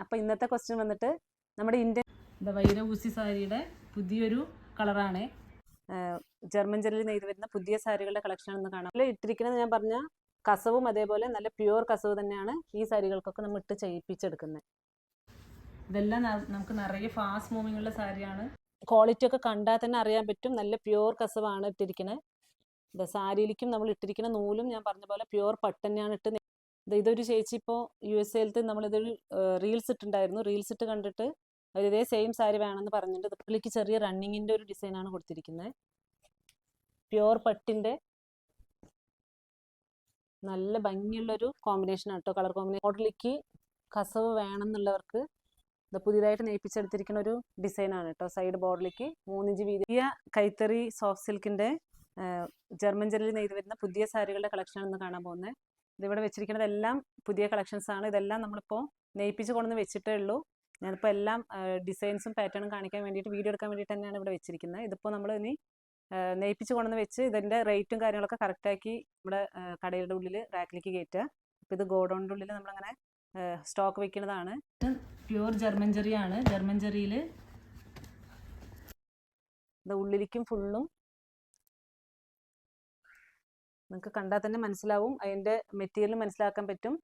അപ്പോൾ ഇന്നത്തെ ക്വസ്റ്റ്യൻ വന്നിട്ട് നമ്മുടെ ഇന്ത്യൻ വൈരഭൂസി സാരിയുടെ പുതിയൊരു കളറാണ്. ജർമ്മൻ ജെല്ലിൽ നെയ്ത് വരുന്ന പുതിയ സാരികളുടെ കളക്ഷൻ ഒന്ന് കാണാം. അതിൽ ഇട്ടിരിക്കുന്നത് ഞാൻ പറഞ്ഞ കസവും അതേപോലെ നല്ല പ്യുവർ കസവ് തന്നെയാണ് ഈ സാരികൾക്കൊക്കെ നമ്മൾ ഇട്ട് ചെയ്യിപ്പിച്ചെടുക്കുന്നത്. ഇതെല്ലാം നമുക്ക് നിറയെ ഫാസ്റ്റ് മൂവിങ് ഉള്ള സാരിയാണ്. ക്വാളിറ്റി ഒക്കെ കണ്ടാൽ തന്നെ അറിയാൻ പറ്റും, നല്ല പ്യുവർ കസവാണ് ഇട്ടിരിക്കുന്നത്. സാരിയിലേക്കും നമ്മൾ ഇട്ടിരിക്കുന്ന നൂലും ഞാൻ പറഞ്ഞ പോലെ പ്യുവർ പട്ട് തന്നെയാണ് ഇട്ട്. ഇതൊരു ചേച്ചി ഇപ്പോൾ USA നമ്മളിതൊരു റീൽസ് ഇട്ടുണ്ടായിരുന്നു. റീൽസ് ഇട്ട് കണ്ടിട്ട് അവർ ഇതേ സെയിം സാരി വേണമെന്ന് പറഞ്ഞിട്ട് പുള്ളിക്ക് ചെറിയ റണ്ണിങ്ങിൻ്റെ ഒരു ഡിസൈനാണ് കൊടുത്തിരിക്കുന്നത്. പ്യുവർ പട്ടിൻ്റെ നല്ല ഭംഗിയുള്ളൊരു കോമ്പിനേഷനാണ് കേട്ടോ, കളർ കോമ്പിനേഷൻ. മോഡലിക്ക് കസവ് വേണമെന്നുള്ളവർക്ക് ഇത് പുതിയതായിട്ട് നെയ്പ്പിച്ചെടുത്തിരിക്കുന്ന ഒരു ഡിസൈനാണ് കേട്ടോ. സൈഡ് ബോർഡിലേക്ക് 3 ഇഞ്ച് വീതിയ കൈത്തറി സോഫ്റ്റ് സിൽക്കിൻ്റെ ജർമ്മൻ ജെല്ലിൽ നെയ്ത് വരുന്ന പുതിയ സാരികളുടെ കളക്ഷനാണ് ഇന്ന് കാണാൻ പോകുന്നത്. ഇതിവിടെ വെച്ചിരിക്കുന്നതെല്ലാം പുതിയ കളക്ഷൻസ് ആണ്. ഇതെല്ലാം നമ്മളിപ്പോൾ നെയ്പ്പിച്ച് കൊണ്ടുവന്ന് വെച്ചിട്ടേ ഉള്ളൂ. ഞാനിപ്പോൾ എല്ലാം ഡിസൈൻസും പാറ്റേണും കാണിക്കാൻ വേണ്ടിയിട്ട് വീഡിയോ എടുക്കാൻ വേണ്ടിയിട്ട് തന്നെയാണ് ഇവിടെ വെച്ചിരിക്കുന്നത്. ഇതിപ്പോൾ നമ്മൾ ഇനി നെയ്പ്പിച്ച് കൊണ്ടുവന്ന് വെച്ച് ഇതിൻ്റെ റേറ്റും കാര്യങ്ങളൊക്കെ കറക്റ്റാക്കി നമ്മുടെ കടയുടെ ഉള്ളിൽ റാക്കിലേക്ക് കയറ്റുക. അപ്പോൾ ഇത് ഗോഡൗണിൻ്റെ ഉള്ളിൽ നമ്മളങ്ങനെ സ്റ്റോക്ക് വെക്കുന്നതാണ്. പ്യുവർ ജർമ്മൻ ജെറിയാണ്. ജർമ്മൻ ജെറിയിൽ ഇത് ഉള്ളിലേക്കും ഫുള്ളും നിങ്ങൾക്ക് കണ്ടാൽ തന്നെ മനസ്സിലാവും, അതിൻ്റെ മെറ്റീരിയൽ മനസ്സിലാക്കാൻ പറ്റും.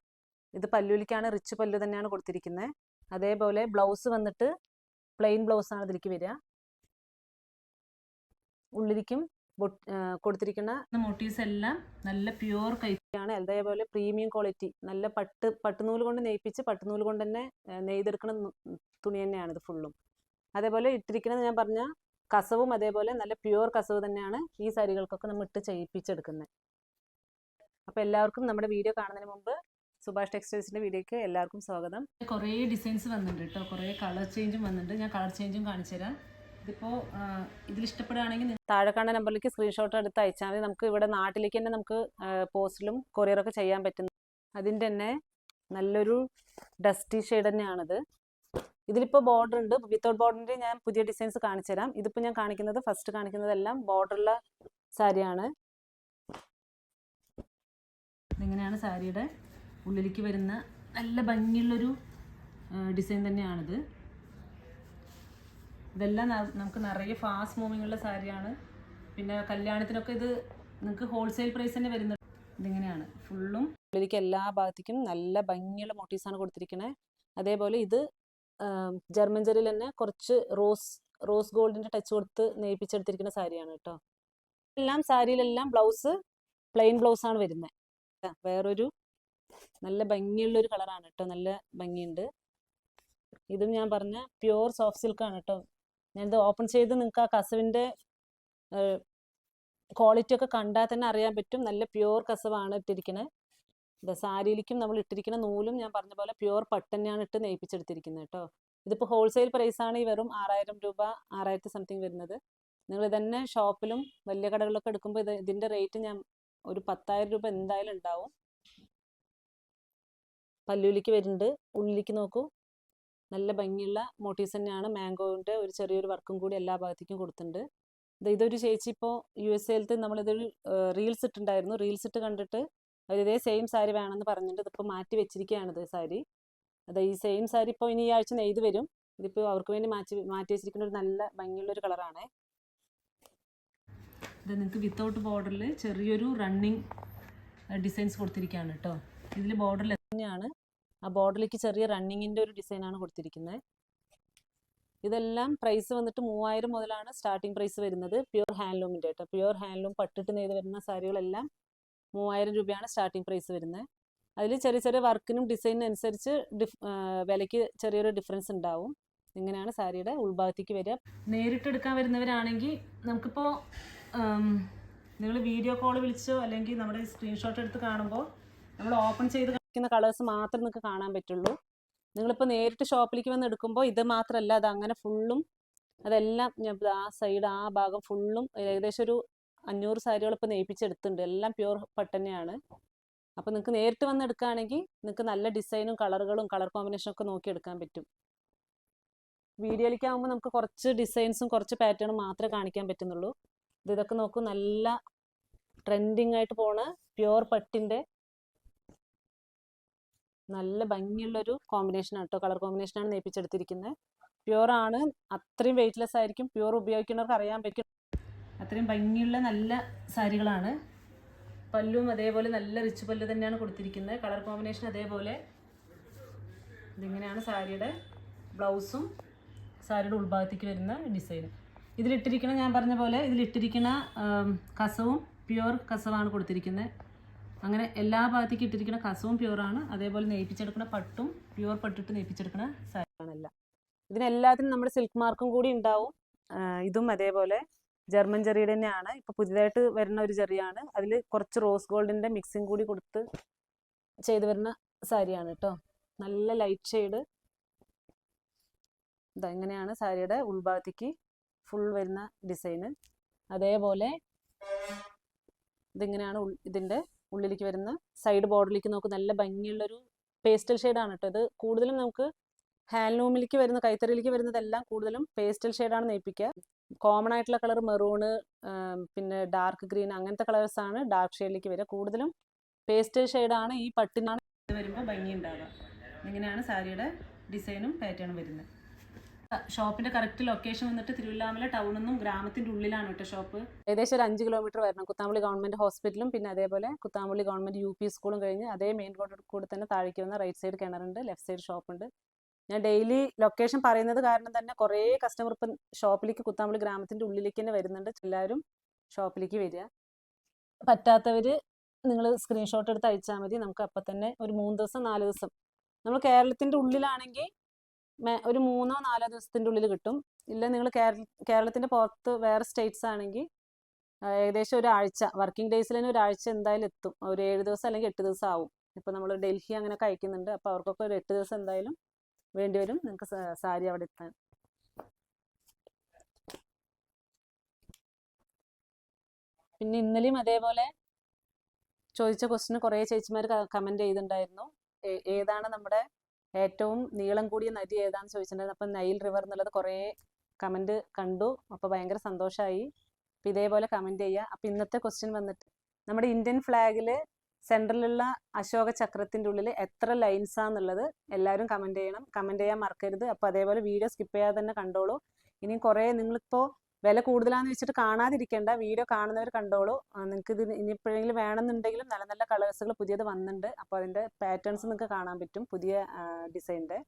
ഇത് പല്ലുവിലേക്കാണ്, റിച്ച് പല്ലു തന്നെയാണ് കൊടുത്തിരിക്കുന്നത്. അതേപോലെ ബ്ലൗസ് വന്നിട്ട് പ്ലെയിൻ ബ്ലൗസാണ് ഇതിലേക്ക് വരിക. ഉള്ളിലേക്കും കൊടുത്തിരിക്കുന്ന മോട്ടീവ്സ് എല്ലാം നല്ല പ്യുവർ കൈത്തറിയാണ്. അതേപോലെ പ്രീമിയം ക്വാളിറ്റി നല്ല പട്ടുനൂല് കൊണ്ട് നെയ്പ്പിച്ച് പട്ടുനൂല് കൊണ്ട് തന്നെ നെയ്തെടുക്കുന്ന തുണി തന്നെയാണ് ഇത് ഫുള്ളും. അതേപോലെ ഇട്ടിരിക്കുന്നത് ഞാൻ പറഞ്ഞ കസവും അതേപോലെ നല്ല പ്യുവർ കസവ് തന്നെയാണ് ഈ സാരികൾക്കൊക്കെ നമ്മൾ ഇട്ട് ചെയ്യിപ്പിച്ചെടുക്കുന്നത്. അപ്പോൾ എല്ലാവർക്കും നമ്മുടെ വീഡിയോ കാണുന്നതിന് മുമ്പ് സുഭാഷ് ടെക്സ്റ്റൈൽസിൻ്റെ വീഡിയോയ്ക്ക് എല്ലാവർക്കും സ്വാഗതം. കുറേ ഡിസൈൻസ് വന്നിട്ടുണ്ട് കേട്ടോ, കുറേ കളർ ചേഞ്ചും വന്നിട്ടുണ്ട്. ഞാൻ കളർ ചേഞ്ചും കാണിച്ചു തരാം. ഇതിപ്പോൾ ഇതിൽ ഇഷ്ടപ്പെടുകയാണെങ്കിൽ താഴെ കാണുന്ന നമ്പറിലേക്ക് സ്ക്രീൻഷോട്ട് എടുത്ത് അയച്ചാൽ മതി. നമുക്ക് ഇവിടെ നാട്ടിലേക്ക് തന്നെ നമുക്ക് പോസ്റ്റിലും കൊറിയറൊക്കെ ചെയ്യാൻ പറ്റുന്നു. അതിൻ്റെ തന്നെ നല്ലൊരു ഡസ്റ്റി ഷെയ്ഡ് തന്നെയാണിത്. ഇതിലിപ്പോൾ ബോർഡർ ഉണ്ട്. വിത്തൗട്ട് ബോർഡറിൻ്റെ ഞാൻ പുതിയ ഡിസൈൻസ് കാണിച്ചു തരാം. ഇതിപ്പോൾ ഞാൻ കാണിക്കുന്നത് ഫസ്റ്റ് കാണിക്കുന്നതെല്ലാം ബോർഡറുള്ള സാരിയാണ്. ഇങ്ങനെയാണ് സാരിയുടെ ഉള്ളിലേക്ക് വരുന്ന നല്ല ഭംഗിയുള്ളൊരു ഡിസൈൻ തന്നെയാണിത്. ഇതെല്ലാം നമുക്ക് നിറയെ ഫാസ്റ്റ് മൂവിങ് ഉള്ള സാരിയാണ്. പിന്നെ കല്യാണത്തിനൊക്കെ ഇത് നിങ്ങൾക്ക് ഹോൾസെയിൽ പ്രൈസ് തന്നെ വരുന്നത്. ഇതിങ്ങനെയാണ് ഫുള്ളും ഉള്ളിലേക്ക് എല്ലാ ഭാഗത്തേക്കും നല്ല ഭംഗിയുള്ള മോട്ടീവ്സാണ് കൊടുത്തിരിക്കുന്നത്. അതേപോലെ ഇത് ജർമ്മൻ ജെറിയിൽ തന്നെ കുറച്ച് റോസ് ഗോൾഡിൻ്റെ ടച്ച് കൊടുത്ത് നെയ്പ്പിച്ചെടുത്തിരിക്കുന്ന സാരിയാണ് കേട്ടോ. എല്ലാം സാരിയിലെല്ലാം ബ്ലൗസ് പ്ലെയിൻ ബ്ലൗസാണ് വരുന്നത്. വേറൊരു നല്ല ഭംഗിയുള്ളൊരു കളറാണ് കേട്ടോ, നല്ല ഭംഗിയുണ്ട്. ഇതും ഞാൻ പറഞ്ഞ പ്യുവർ സോഫ്റ്റ് സിൽക്കാണ് കേട്ടോ. ഞാനിത് ഓപ്പൺ ചെയ്ത് നിങ്ങൾക്ക് ആ കസവിൻ്റെ ക്വാളിറ്റി ഒക്കെ കണ്ടാൽ തന്നെ അറിയാൻ പറ്റും, നല്ല പ്യുവർ കസവാണ് ഇട്ടിരിക്കുന്നത്. സാരിയിലേക്കും നമ്മൾ ഇട്ടിരിക്കുന്ന നൂലും ഞാൻ പറഞ്ഞ പോലെ പ്യുവർ പട്ട് തന്നെയാണ് ഇട്ട് നെയ്പ്പിച്ചെടുത്തിരിക്കുന്നത് കേട്ടോ. ഇതിപ്പോൾ ഹോൾസെയിൽ പ്രൈസാണ് ഈ വെറും 6000 രൂപ, 6000 സംതിങ് വരുന്നത്. നിങ്ങൾ ഇതന്നെ ഷോപ്പിലും വലിയ കടകളിലൊക്കെ എടുക്കുമ്പോൾ ഇതിൻ്റെ റേറ്റ് ഞാൻ ഒരു 10,000 രൂപ എന്തായാലും ഉണ്ടാവും. പല്ലുവിലേക്ക് വരുന്നുണ്ട്. ഉള്ളിലേക്ക് നോക്കൂ, നല്ല ഭംഗിയുള്ള മോട്ടീവ്സ് തന്നെയാണ്. മാംഗോവിൻ്റെ ഒരു ചെറിയൊരു വർക്കും കൂടി എല്ലാ ഭാഗത്തേക്കും കൊടുത്തിട്ടുണ്ട്. ഇതൊരു ചേച്ചി ഇപ്പോൾ USA നമ്മളിതൊരു റീൽസ് ഇട്ടുണ്ടായിരുന്നു. റീൽസ് ഇട്ട് കണ്ടിട്ട് അവർ ഇതേ സെയിം സാരി വേണമെന്ന് പറഞ്ഞിട്ട് ഇതിപ്പോൾ മാറ്റി വെച്ചിരിക്കുകയാണിത് സാരി. ഈ സെയിം സാരി ഇപ്പോൾ ഇനി ഈ ആഴ്ച നെയ്ത് വരും. ഇതിപ്പോൾ അവർക്ക് വേണ്ടി മാറ്റി വെച്ചിരിക്കുന്ന ഒരു നല്ല ഭംഗിയുള്ളൊരു കളറാണ് ഇത്. നിങ്ങൾക്ക് വിത്തൗട്ട് ബോർഡറിൽ ചെറിയൊരു റണ്ണിങ് ഡിസൈൻസ് കൊടുത്തിരിക്കുകയാണ് കേട്ടോ. ഇതിൽ ബോർഡറിൽ തന്നെയാണ്, ആ ബോർഡറിലേക്ക് ചെറിയ റണ്ണിങ്ങിൻ്റെ ഒരു ഡിസൈനാണ് കൊടുത്തിരിക്കുന്നത്. ഇതെല്ലാം പ്രൈസ് വന്നിട്ട് 3000 മുതലാണ് സ്റ്റാർട്ടിങ് പ്രൈസ് വരുന്നത്. പ്യുവർ ഹാൻഡ്ലൂമിൻ്റെ കേട്ടോ, പ്യുവർ ഹാൻഡ്ലൂം പട്ടിട്ട് നെയ്ത് വരുന്ന സാരികളെല്ലാം 3000 രൂപയാണ് സ്റ്റാർട്ടിങ് പ്രൈസ് വരുന്നത്. അതിൽ ചെറിയ ചെറിയ വർക്കിനും ഡിസൈനും അനുസരിച്ച് വിലയ്ക്ക് ചെറിയൊരു ഡിഫറൻസ് ഉണ്ടാവും. ഇങ്ങനെയാണ് സാരിയുടെ ഉൾഭാഗത്തേക്ക് വരിക. നേരിട്ട് എടുക്കാൻ വരുന്നവരാണെങ്കിൽ നമുക്കിപ്പോൾ നിങ്ങൾ വീഡിയോ കോൾ വിളിച്ചോ അല്ലെങ്കിൽ നമ്മുടെ സ്ക്രീൻഷോട്ട് എടുത്ത് കാണുമ്പോൾ നമ്മൾ ഓപ്പൺ ചെയ്ത് കാണിക്കുന്ന കളേഴ്സ് മാത്രമേ നിങ്ങൾക്ക് കാണാൻ പറ്റുള്ളൂ. നിങ്ങളിപ്പോൾ നേരിട്ട് ഷോപ്പിലേക്ക് വന്ന് എടുക്കുമ്പോൾ ഇത് മാത്രമല്ല, അത് അങ്ങനെ ഫുള്ളും അതെല്ലാം ആ സൈഡ് ആ ഭാഗം ഫുള്ളും ഏകദേശം ഒരു 500 സാരികൾ ഇപ്പോൾ നെയ്പ്പിച്ചെടുത്തിട്ടുണ്ട്. എല്ലാം പ്യുവർ പട്ട് തന്നെയാണ്. അപ്പോൾ നിങ്ങൾക്ക് നേരിട്ട് വന്ന് എടുക്കുകയാണെങ്കിൽ നിങ്ങൾക്ക് നല്ല ഡിസൈനും കളറുകളും കളർ കോമ്പിനേഷനും ഒക്കെ നോക്കി എടുക്കാൻ പറ്റും. വീഡിയോയിലേക്ക് ആകുമ്പോൾ നമുക്ക് കുറച്ച് ഡിസൈൻസും കുറച്ച് പാറ്റേണും മാത്രമേ കാണിക്കാൻ പറ്റുന്നുള്ളൂ. ഇതൊക്കെ നോക്കൂ, നല്ല ട്രെൻഡിങ് ആയിട്ട് പോണ പ്യുവർ പട്ടിൻ്റെ നല്ല ഭംഗിയുള്ളൊരു കോമ്പിനേഷനാണ് കേട്ടോ, കളർ കോമ്പിനേഷനാണ് നെയ്പ്പിച്ചെടുത്തിരിക്കുന്നത്. പ്യുവർ ആണ്, അത്രയും വെയിറ്റ്ലെസ് ആയിരിക്കും. പ്യുവർ ഉപയോഗിക്കുന്നവർക്ക് അറിയാൻ പറ്റും. അത്രയും ഭംഗിയുള്ള നല്ല സാരികളാണ്. പല്ലും അതേപോലെ നല്ല റിച്ച് പല്ല് തന്നെയാണ് കൊടുത്തിരിക്കുന്നത്. കളർ കോമ്പിനേഷൻ അതേപോലെ. ഇതിങ്ങനെയാണ് സാരിയുടെ ബ്ലൗസും സാരിയുടെ ഉൾഭാഗത്തേക്ക് വരുന്ന ഡിസൈൻ. ഇതിലിട്ടിരിക്കുന്ന, ഞാൻ പറഞ്ഞ പോലെ ഇതിലിട്ടിരിക്കുന്ന കസവും പ്യുവർ കസവാണ് കൊടുത്തിരിക്കുന്നത്. അങ്ങനെ എല്ലാ ഭാഗത്തേക്കും ഇട്ടിരിക്കുന്ന കസവും പ്യുവറാണ്. അതേപോലെ നെയ്പ്പിച്ചെടുക്കുന്ന പട്ടും പ്യുവർ പട്ടിട്ട് നെയ്പ്പിച്ചെടുക്കുന്ന സാരിയാണെല്ലാം. ഇതിനെല്ലാത്തിനും നമ്മുടെ സിൽക്ക് മാർക്കും കൂടി ഉണ്ടാവും. ഇതും അതേപോലെ ജർമ്മൻ ജെറിയുടെ തന്നെയാണ്. ഇപ്പോൾ പുതിയതായിട്ട് വരുന്ന ഒരു ജെറിയാണ്. അതിൽ കുറച്ച് റോസ് ഗോൾഡിൻ്റെ മിക്സിങ് കൂടി കൊടുത്ത് ചെയ്ത് വരുന്ന സാരിയാണ് കേട്ടോ. നല്ല ലൈറ്റ് ഷെയ്ഡ്. ഇതെങ്ങനെയാണ് സാരിയുടെ ഉൾഭാഗത്തേക്ക് ഫുൾ വരുന്ന ഡിസൈന്. അതേപോലെ ഇതിങ്ങനെയാണ് ഇതിൻ്റെ ഉള്ളിലേക്ക് വരുന്ന സൈഡ് ബോർഡറിലേക്ക് നോക്ക്. നല്ല ഭംഗിയുള്ളൊരു പേസ്റ്റൽ ഷെയ്ഡാണ് കേട്ടോ. ഇത് കൂടുതലും നമുക്ക് ഹാൻഡ്ലൂമിലേക്ക് വരുന്ന, കൈത്തറിയിലേക്ക് വരുന്നതെല്ലാം കൂടുതലും പേസ്റ്റൽ ഷെയ്ഡാണ് നെയ്പ്പിക്കുക. കോമൺ ആയിട്ടുള്ള കളർ മെറൂണ്, പിന്നെ ഡാർക്ക് ഗ്രീൻ, അങ്ങനത്തെ കളേഴ്സാണ് ഡാർക്ക് ഷെയ്ഡിലേക്ക് വരിക. കൂടുതലും പേസ്റ്റൽ ഷെയ്ഡാണ് ഈ പട്ടിനാണ് വരുമ്പോൾ ഭംഗി ഉണ്ടാവുക. ഇങ്ങനെയാണ് സാരിയുടെ ഡിസൈനും പാറ്റേണും വരുന്നത്. ഷോപ്പിന്റെ കറക്റ്റ് ലൊക്കേഷൻ വന്നിട്ട് തിരുവല്ലാമല ടൗണിൽ നിന്നും ഗ്രാമത്തിന്റെ ഉള്ളിലാണ് കേട്ടോ ഷോപ്പ്. ഏകദേശം ഒരു 5 കിലോമീറ്റർ വരണം. കുത്താമ്പുള്ളി ഗവൺമെന്റ് ഹോസ്പിറ്റലും പിന്നെ അതേപോലെ കുത്താമ്പുള്ളി ഗവൺമെന്റ് UP സ്കൂളും കഴിഞ്ഞ് അതേ മെയിൻ റോഡിൽ കൂടെ തന്നെ താഴേക്ക് വന്ന റൈറ്റ് സൈഡ് കിണറുണ്ട്, ലെഫ്റ്റ് സൈഡ് ഷോപ്പുണ്ട്. ഞാൻ ഡെയിലി ലൊക്കേഷൻ പറയുന്നത് കാരണം തന്നെ കുറേ കസ്റ്റമർ ഇപ്പം ഷോപ്പിലേക്ക് കുത്താമ്പുള്ളി ഗ്രാമത്തിന്റെ ഉള്ളിലേക്ക് തന്നെ വരുന്നുണ്ട്. എല്ലാവരും ഷോപ്പിലേക്ക് വരിക. പറ്റാത്തവർ നിങ്ങൾ സ്ക്രീൻഷോട്ട് എടുത്ത് അയച്ചാൽ മതി. നമുക്ക് അപ്പം തന്നെ ഒരു 3 ദിവസം 4 ദിവസം, നമ്മൾ കേരളത്തിന്റെ ഉള്ളിലാണെങ്കിൽ ഒരു 3-4 ദിവസത്തിൻ്റെ ഉള്ളിൽ കിട്ടും. ഇല്ല നിങ്ങൾ കേരളത്തിൻ്റെ പുറത്ത് വേറെ സ്റ്റേറ്റ്സ് ആണെങ്കിൽ ഏകദേശം ഒരാഴ്ച, വർക്കിംഗ് ഡേയ്സിൽ തന്നെ ഒരാഴ്ച എന്തായാലും എത്തും. ഒരു 7 ദിവസം അല്ലെങ്കിൽ 8 ദിവസം ആവും. ഇപ്പോൾ നമ്മൾ ഡൽഹി അങ്ങനെയൊക്കെ അയക്കുന്നുണ്ട്. അപ്പോൾ അവർക്കൊക്കെ ഒരു 8 ദിവസം എന്തായാലും വേണ്ടി വരും നിങ്ങൾക്ക് സാരി അവിടെ എത്താൻ. പിന്നെ ഇന്നലെയും അതേപോലെ ചോദിച്ച ക്വസ്റ്റിന് കുറേ ചേച്ചിമാർ കമൻറ്റ് ചെയ്തിട്ടുണ്ടായിരുന്നു. ഏതാണ് നമ്മുടെ ഏറ്റവും നീളം കൂടിയ നദി ഏതാണെന്ന് ചോദിച്ചിട്ടുണ്ടായിരുന്നു. അപ്പം നൈൽ റിവർ എന്നുള്ളത് കുറേ കമൻറ്റ് കണ്ടു. അപ്പോൾ ഭയങ്കര സന്തോഷമായി. അപ്പോൾ ഇതേപോലെ കമൻറ്റ് ചെയ്യുക. അപ്പോൾ ഇന്നത്തെ ക്വസ്റ്റ്യൻ വന്നിട്ട് നമ്മുടെ ഇന്ത്യൻ ഫ്ലാഗിൽ സെൻട്രലിലുള്ള അശോക ചക്രത്തിൻ്റെ ഉള്ളിൽ എത്ര ലൈൻസാന്നുള്ളത് എല്ലാവരും കമൻറ്റ് ചെയ്യണം. കമൻറ്റ് ചെയ്യാൻ മറക്കരുത്. അപ്പോൾ അതേപോലെ വീഡിയോ സ്കിപ്പ് ചെയ്യാതെ തന്നെ കണ്ടോളൂ. ഇനി കുറേ നിങ്ങളിപ്പോൾ വില കൂടുതലാണെന്ന് വെച്ചിട്ട് കാണാതിരിക്കേണ്ട, വീഡിയോ കാണുന്നവർ കണ്ടോളൂ. നിങ്ങൾക്ക് ഇത് ഇനിയിപ്പോഴെങ്കിലും വേണമെന്നുണ്ടെങ്കിലും നല്ല നല്ല കളേഴ്സുകൾ പുതിയത് വന്നിട്ടുണ്ട്. അപ്പോൾ അതിൻ്റെ പാറ്റേൺസ് നിങ്ങൾക്ക് കാണാൻ പറ്റും, പുതിയ ഡിസൈൻ്റെ.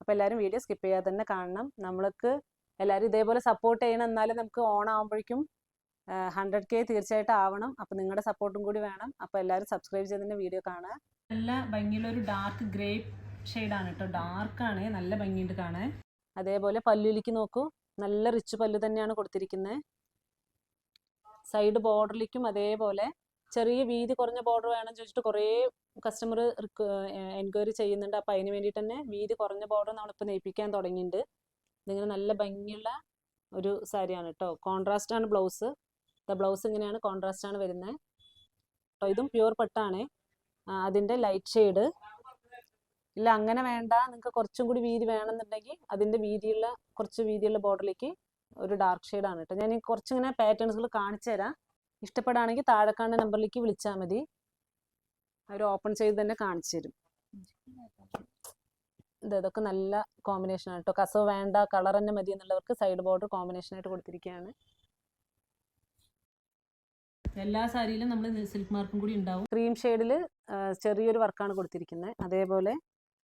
അപ്പോൾ എല്ലാവരും വീഡിയോ സ്കിപ്പ് ചെയ്യാതെ തന്നെ കാണണം. നമ്മൾക്ക് എല്ലാവരും ഇതേപോലെ സപ്പോർട്ട് ചെയ്യണം. എന്നാലും നമുക്ക് ഓണാകുമ്പോഴേക്കും 100K തീർച്ചയായിട്ടും ആവണം. അപ്പോൾ നിങ്ങളുടെ സപ്പോർട്ടും കൂടി വേണം. അപ്പോൾ എല്ലാവരും സബ്സ്ക്രൈബ് ചെയ്തതിൻ്റെ വീഡിയോ കാണുക. നല്ല ഭംഗിയുള്ളൊരു ഡാർക്ക് ഗ്രേ ഷെയ്ഡാണ് കേട്ടോ. ഡാർക്കാണ്, നല്ല ഭംഗിയുണ്ട് കാണാൻ. അതേപോലെ പല്ലുലിക്ക് നോക്കൂ, നല്ല റിച്ച് പല്ല് തന്നെയാണ് കൊടുത്തിരിക്കുന്നത്. സൈഡ് ബോർഡറിലേക്കും അതേപോലെ ചെറിയ വീതി കുറഞ്ഞ ബോർഡർ വേണം ചോദിച്ചിട്ട് കുറേ കസ്റ്റമർ എൻക്വയറി ചെയ്യുന്നുണ്ട്. അപ്പോൾ അതിന് വേണ്ടിയിട്ട് തന്നെ വീതി കുറഞ്ഞ ബോർഡർ നമ്മളിപ്പോൾ നെയ്പ്പിക്കാൻ തുടങ്ങിയിട്ടുണ്ട്. ഇതിങ്ങനെ നല്ല ഭംഗിയുള്ള ഒരു സാരിയാണ് കേട്ടോ. കോൺട്രാസ്റ്റ് ആണ് ബ്ലൗസ്. ബ്ലൗസ് ഇങ്ങനെയാണ്, കോൺട്രാസ്റ്റ് ആണ് വരുന്നത്. ഇതും പ്യുവർ പട്ടാണ്. അതിൻ്റെ ലൈറ്റ് ഷെയ്ഡ് ഇല്ല, അങ്ങനെ വേണ്ട, നിങ്ങൾക്ക് കുറച്ചും കൂടി വീതി വേണമെന്നുണ്ടെങ്കിൽ അതിൻ്റെ കുറച്ച് വീതിയുള്ള ബോർഡറിലേക്ക് ഒരു ഡാർക്ക് ഷെയ്ഡാണ് കേട്ടോ. ഞാൻ കുറച്ചിങ്ങനെ പാറ്റേൺസുകൾ കാണിച്ചു തരാം. ഇഷ്ടപ്പെടുകയാണെങ്കിൽ താഴെ കാണുന്ന നമ്പറിലേക്ക് വിളിച്ചാൽ മതി. അവർ ഓപ്പൺ ചെയ്ത് തന്നെ കാണിച്ചു തരും. ഇതൊക്കെ നല്ല കോമ്പിനേഷനാണ് കേട്ടോ. കസവ് വേണ്ട, കളർ തന്നെ മതി എന്നുള്ളവർക്ക് സൈഡ് ബോർഡർ കോമ്പിനേഷനായിട്ട് കൊടുത്തിരിക്കുകയാണ്. എല്ലാ സാരിയിലും നമ്മൾ സിൽക്ക് മാർക്കും കൂടി ഉണ്ടാവും. ക്രീം ഷെയ്ഡിൽ ചെറിയൊരു വർക്കാണ് കൊടുത്തിരിക്കുന്നത്. അതേപോലെ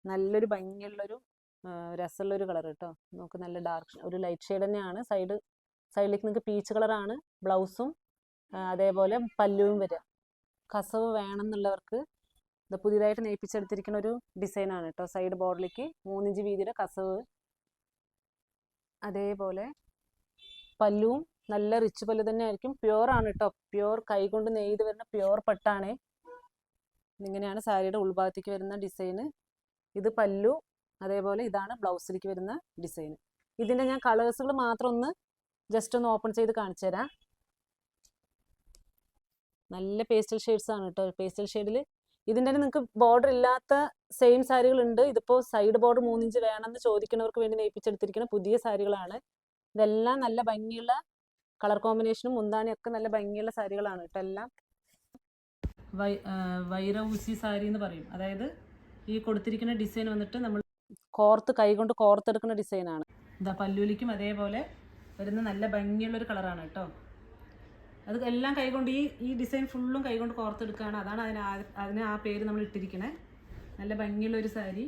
നല്ലൊരു ഭംഗിയുള്ളൊരു രസമുള്ളൊരു കളർ കേട്ടോ. നമുക്ക് നല്ല ഡാർക്ക് ഒരു ലൈറ്റ് ഷെയ്ഡ് തന്നെയാണ്. സൈഡിലേക്ക് നിങ്ങൾക്ക് പീച്ച് കളറാണ് ബ്ലൗസും അതേപോലെ പല്ലുവും വരിക. കസവ് വേണമെന്നുള്ളവർക്ക് ഇത് പുതിയതായിട്ട് നെയ്പ്പിച്ചെടുത്തിരിക്കുന്ന ഒരു ഡിസൈനാണ് കേട്ടോ. സൈഡ് ബോർഡറിലേക്ക് 3 ഇഞ്ച് വീതിയുടെ കസവ്, അതേപോലെ പല്ലുവും നല്ല റിച്ച് പല്ല് തന്നെ ആയിരിക്കും. പ്യുവർ ആണ് കേട്ടോ. പ്യുവർ കൈകൊണ്ട് നെയ്ത് വരുന്ന പ്യുവർ പട്ടാണ്. ഇങ്ങനെയാണ് സാരിയുടെ ഉൾഭാഗത്തേക്ക് വരുന്ന ഡിസൈന്. ഇത് പല്ലു, അതേപോലെ ഇതാണ് ബ്ലൗസിലേക്ക് വരുന്ന ഡിസൈൻ. ഇതിൻ്റെ ഞാൻ കളേഴ്സുകൾ മാത്രം ഒന്ന് ജസ്റ്റ് ഒന്ന് ഓപ്പൺ ചെയ്ത് കാണിച്ചു തരാം. നല്ല പേസ്റ്റൽ ഷെയ്ഡ്സ് ആണ് കേട്ടോ. പേസ്റ്റൽ ഷെയ്ഡിൽ ഇതിൻ്റെ നിങ്ങൾക്ക് ബോർഡർ ഇല്ലാത്ത സെയിം സാരികളുണ്ട്. ഇതിപ്പോൾ സൈഡ് ബോർഡർ 3 ഇഞ്ച് വേണമെന്ന് ചോദിക്കുന്നവർക്ക് വേണ്ടി നെയ്പ്പിച്ചെടുത്തിരിക്കുന്ന പുതിയ സാരികളാണ്. ഇതെല്ലാം നല്ല ഭംഗിയുള്ള കളർ കോമ്പിനേഷനും മുന്താണിയൊക്കെ നല്ല ഭംഗിയുള്ള സാരികളാണ് കേട്ടോ. എല്ലാം വൈര ഊസി സാരി എന്ന് പറയും. അതായത് ഈ കൊടുത്തിരിക്കുന്ന ഡിസൈൻ വന്നിട്ട് നമ്മൾ കൈകൊണ്ട് കോർത്തെടുക്കുന്ന ഡിസൈനാണ്. ഇതാ പല്ലുവിലിക്കും അതേപോലെ വരുന്ന നല്ല ഭംഗിയുള്ളൊരു കളറാണ് കേട്ടോ. അത് എല്ലാം കൈകൊണ്ട് ഈ ഡിസൈൻ ഫുള്ളും കൈകൊണ്ട് കോർത്തെടുക്കുകയാണ്. അതാണ് അതിന് ആ പേര് നമ്മൾ ഇട്ടിരിക്കണേ. നല്ല ഭംഗിയുള്ളൊരു സാരി.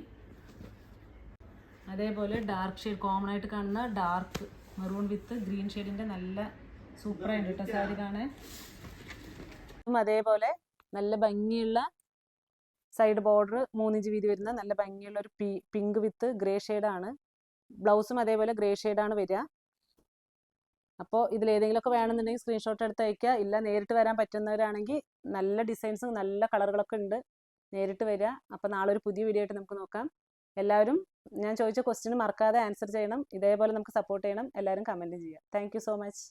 അതേപോലെ ഡാർക്ക് ഷെയ്ഡ്, കോമൺ ആയിട്ട് കാണുന്ന ഡാർക്ക് മെറൂൺ വിത്ത് ഗ്രീൻ ഷെയ്ഡിൻ്റെ നല്ല സൂപ്പറായിട്ട് കേട്ടോ സാരി കാണാൻ. അതേപോലെ നല്ല ഭംഗിയുള്ള സൈഡ് ബോർഡർ 3 ഇഞ്ച് വീതി വരുന്ന നല്ല ഭംഗിയുള്ള ഒരു പിങ്ക് വിത്ത് ഗ്രേ ഷെയ്ഡാണ്. ബ്ലൗസും അതേപോലെ ഗ്രേ ഷെയ്ഡാണ് വരിക. അപ്പോൾ ഇതിലേതെങ്കിലുമൊക്കെ വേണമെന്നുണ്ടെങ്കിൽ സ്ക്രീൻഷോട്ട് എടുത്ത് അയക്കുക. ഇല്ല നേരിട്ട് വരാൻ പറ്റുന്നവരാണെങ്കിൽ നല്ല ഡിസൈൻസും നല്ല കളറുകളൊക്കെ ഉണ്ട്, നേരിട്ട് വരിക. അപ്പോൾ നാളെ ഒരു പുതിയ വീഡിയോ ആയിട്ട് നമുക്ക് നോക്കാം. എല്ലാവരും ഞാൻ ചോദിച്ച ക്വസ്റ്റ്യന് മറക്കാതെ ആൻസർ ചെയ്യണം. ഇതേപോലെ നമുക്ക് സപ്പോർട്ട് ചെയ്യണം. എല്ലാവരും കമൻറ്റ് ചെയ്യുക. Thank you so much.